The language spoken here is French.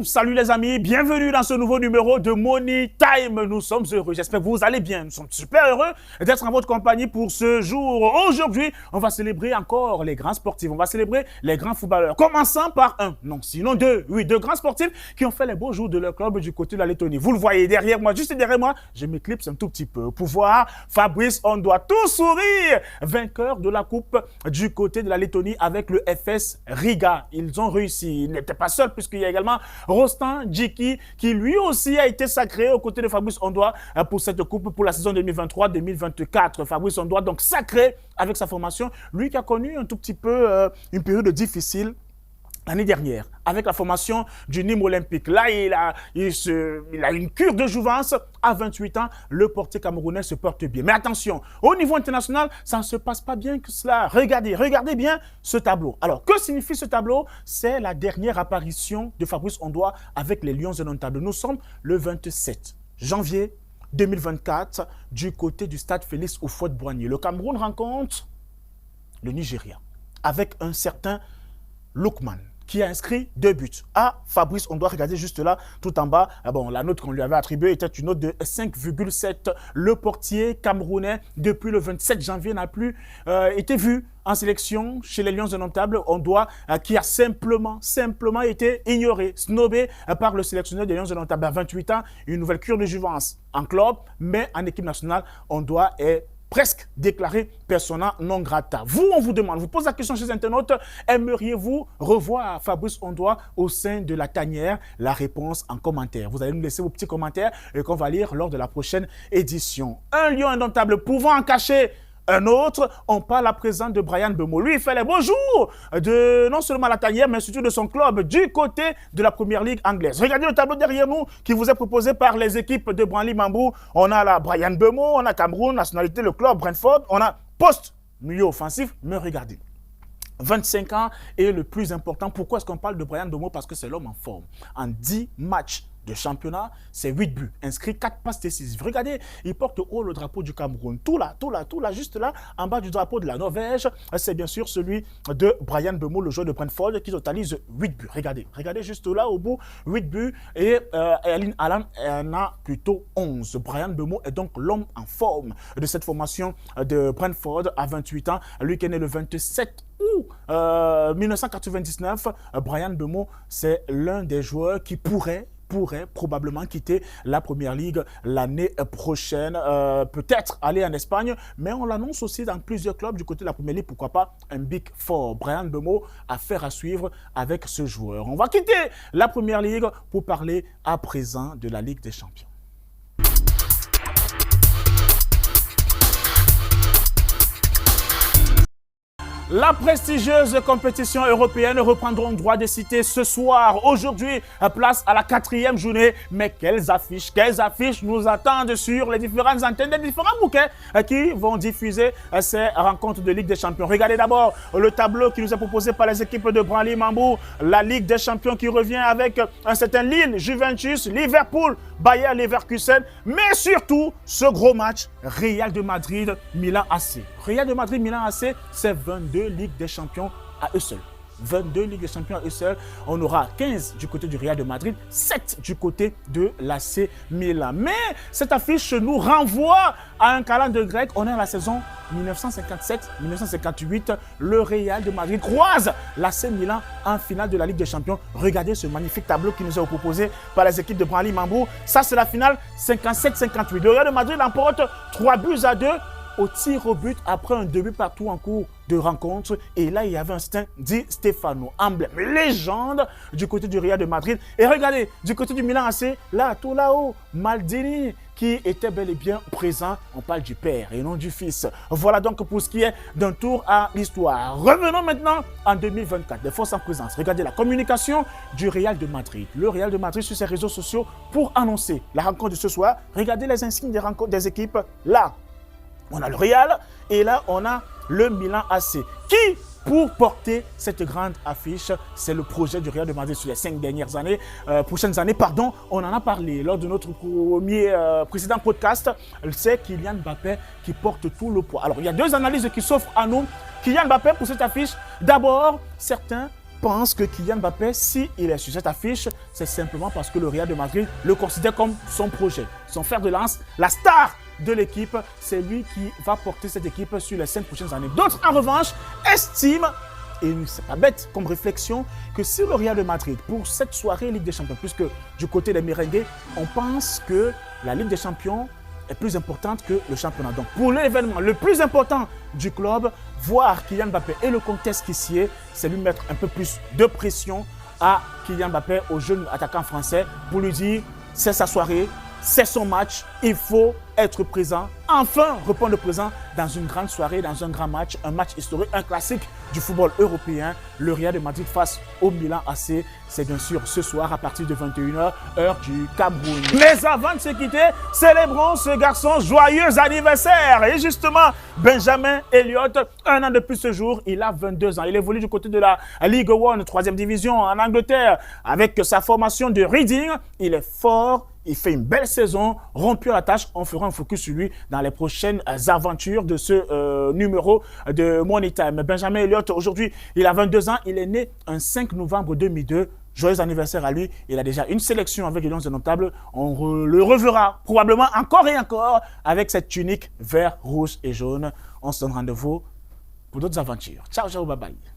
Salut les amis, bienvenue dans ce nouveau numéro de Money Time. Nous sommes heureux, j'espère que vous allez bien. Nous sommes super heureux d'être en votre compagnie pour ce jour. Aujourd'hui, on va célébrer encore les grands sportifs, on va célébrer les grands footballeurs. Commençant par deux grands sportifs qui ont fait les beaux jours de leur club du côté de la Lettonie. Vous le voyez derrière moi, juste derrière moi, je m'éclipse un tout petit peu pour voir Fabrice Ondoa tout sourire, vainqueur de la coupe du côté de la Lettonie avec le FS Riga. Ils ont réussi, ils n'étaient pas seuls puisqu'il y a également Rostan Djiki qui lui aussi a été sacré aux côtés de Fabrice Ondoa pour cette coupe pour la saison 2023-2024. Fabrice Ondoa donc sacré avec sa formation, lui qui a connu un tout petit peu une période difficile l'année dernière, avec la formation du Nîmes Olympique. Là, il a une cure de jouvence. À 28 ans, le portier camerounais se porte bien. Mais attention, au niveau international, ça ne se passe pas bien que cela. Regardez bien ce tableau. Alors, que signifie ce tableau? C'est la dernière apparition de Fabrice Ondoa avec les Lions indomptables. Nous sommes le 27 janvier 2024 du côté du stade Félix Houphouët-Boigny. Le Cameroun rencontre le Nigeria avec un certain Lookman, qui a inscrit 2 buts. Fabrice, on doit regarder juste là, tout en bas. La note qu'on lui avait attribuée était une note de 5,7. Le portier camerounais, depuis le 27 janvier, n'a plus été vu en sélection chez les Lions indomptables. Ondoa qui a simplement été ignoré, snobé par le sélectionneur des Lions indomptables. À 28 ans, une nouvelle cure de jouvence en club, mais en équipe nationale, Ondoa est presque déclaré persona non grata. On vous demande, vous pose la question chez les internautes, aimeriez-vous revoir Fabrice Ondoa au sein de la tanière? La réponse en commentaire. Vous allez nous laisser vos petits commentaires et qu'on va lire lors de la prochaine édition. Un lion indomptable pouvant en cacher un autre, on parle à présent de Bryan Mbeumo. Lui, il fait les beaux jours de non seulement la tanière, mais surtout de son club du côté de la Première Ligue anglaise. Regardez le tableau derrière nous qui vous est proposé par les équipes de Branly Mambou. On a là Bryan Mbeumo, on a Cameroun, nationalité, le club Brentford, on a poste milieu offensif, mais regardez. 25 ans et le plus important, pourquoi est-ce qu'on parle de Bryan Mbeumo? Parce que c'est l'homme en forme. En 10 matchs de championnat, c'est 8 buts, inscrits 4 passes décisives. Regardez, il porte haut le drapeau du Cameroun. Tout là, juste là, en bas du drapeau de la Norvège, c'est bien sûr celui de Bryan Mbeumo, le joueur de Brentford, qui totalise 8 buts. Regardez juste là, au bout, 8 buts, et Erling Haaland en a plutôt 11. Bryan Mbeumo est donc l'homme en forme de cette formation de Brentford à 28 ans. Lui qui est né le 27 août 1999, Bryan Mbeumo, c'est l'un des joueurs qui pourrait probablement quitter la Première Ligue l'année prochaine, peut-être aller en Espagne, mais on l'annonce aussi dans plusieurs clubs du côté de la Première Ligue, pourquoi pas un Big Four. Bryan Mbeumo, affaire à suivre avec ce joueur. On va quitter la Première Ligue pour parler à présent de la Ligue des Champions. La prestigieuse compétition européenne reprendront droit de cité ce soir. Aujourd'hui, place à la 4e journée. Mais quelles affiches nous attendent sur les différentes antennes des différents bouquets qui vont diffuser ces rencontres de Ligue des Champions. Regardez d'abord le tableau qui nous est proposé par les équipes de Branly Mambou. La Ligue des Champions qui revient avec un certain Lille, Juventus, Liverpool, Bayer Leverkusen. Mais surtout, ce gros match, Real de Madrid, Milan AC. Real de Madrid, Milan AC, c'est 22 Ligues des Champions à eux seuls. 22 Ligues des Champions à eux seuls. On aura 15 du côté du Real de Madrid, 7 du côté de l'AC Milan. Mais cette affiche nous renvoie à un calendrier grec. On est à la saison 1957-1958. Le Real de Madrid croise l'AC Milan en finale de la Ligue des Champions. Regardez ce magnifique tableau qui nous est proposé par les équipes de Branly Mambou. Ça, c'est la finale 57-58. Le Real de Madrid l'emporte 3-2 au tir au but après un début partout en cours de rencontre. Et là, il y avait un certain Di Stefano, emblème, légende du côté du Real de Madrid. Et regardez, du côté du Milan AC, là, tout là-haut, Maldini, qui était bel et bien présent. On parle du père et non du fils. Voilà donc pour ce qui est d'un tour à l'histoire. Revenons maintenant en 2024, des forces en présence. Regardez la communication du Real de Madrid. Le Real de Madrid sur ses réseaux sociaux pour annoncer la rencontre de ce soir. Regardez les insignes des rencontres des équipes. Là, on a le Real et là, on a le Milan AC. Qui, pour porter cette grande affiche, c'est le projet du Real de Madrid sur les 5 dernières années, prochaines années, pardon. On en a parlé lors de notre précédent podcast. C'est Kylian Mbappé qui porte tout le poids. Alors, il y a 2 analyses qui s'offrent à nous. Kylian Mbappé pour cette affiche. D'abord, certains pense que Kylian Mbappé, s'il est sur cette affiche, c'est simplement parce que le Real de Madrid le considère comme son projet, son fer de lance, la star de l'équipe. C'est lui qui va porter cette équipe sur les 5 prochaines années. D'autres, en revanche, estiment, et c'est pas bête comme réflexion, que si le Real de Madrid, pour cette soirée Ligue des Champions, puisque du côté des merengues, on pense que la Ligue des Champions est plus importante que le championnat. Donc pour l'événement le plus important du club, voir Kylian Mbappé et le contexte qui s'y est, c'est lui mettre un peu plus de pression à Kylian Mbappé, au jeune attaquant français, pour lui dire c'est sa soirée, c'est son match, il faut être présent, enfin répondre présent dans une grande soirée, dans un grand match, un match historique, un classique du football européen, le Real de Madrid face au Milan AC. C'est bien sûr ce soir à partir de 21h, heure du Cameroun. Mais avant de se quitter, célébrons ce garçon joyeux anniversaire. Et justement, Benjamin Elliott, un an de plus ce jour, il a 22 ans. Il évolue du côté de la Ligue 1, 3e division en Angleterre. Avec sa formation de Reading, il est fort. Il fait une belle saison, rompu à la tâche. On fera un focus sur lui dans les prochaines aventures de ce numéro de Money Time. Benjamin Elliott, aujourd'hui, il a 22 ans. Il est né un 5 novembre 2002. Joyeux anniversaire à lui. Il a déjà une sélection avec les Lions indomptables. On le reverra probablement encore et encore avec cette tunique vert, rouge et jaune. On se donne rendez-vous pour d'autres aventures. Ciao, ciao, bye bye.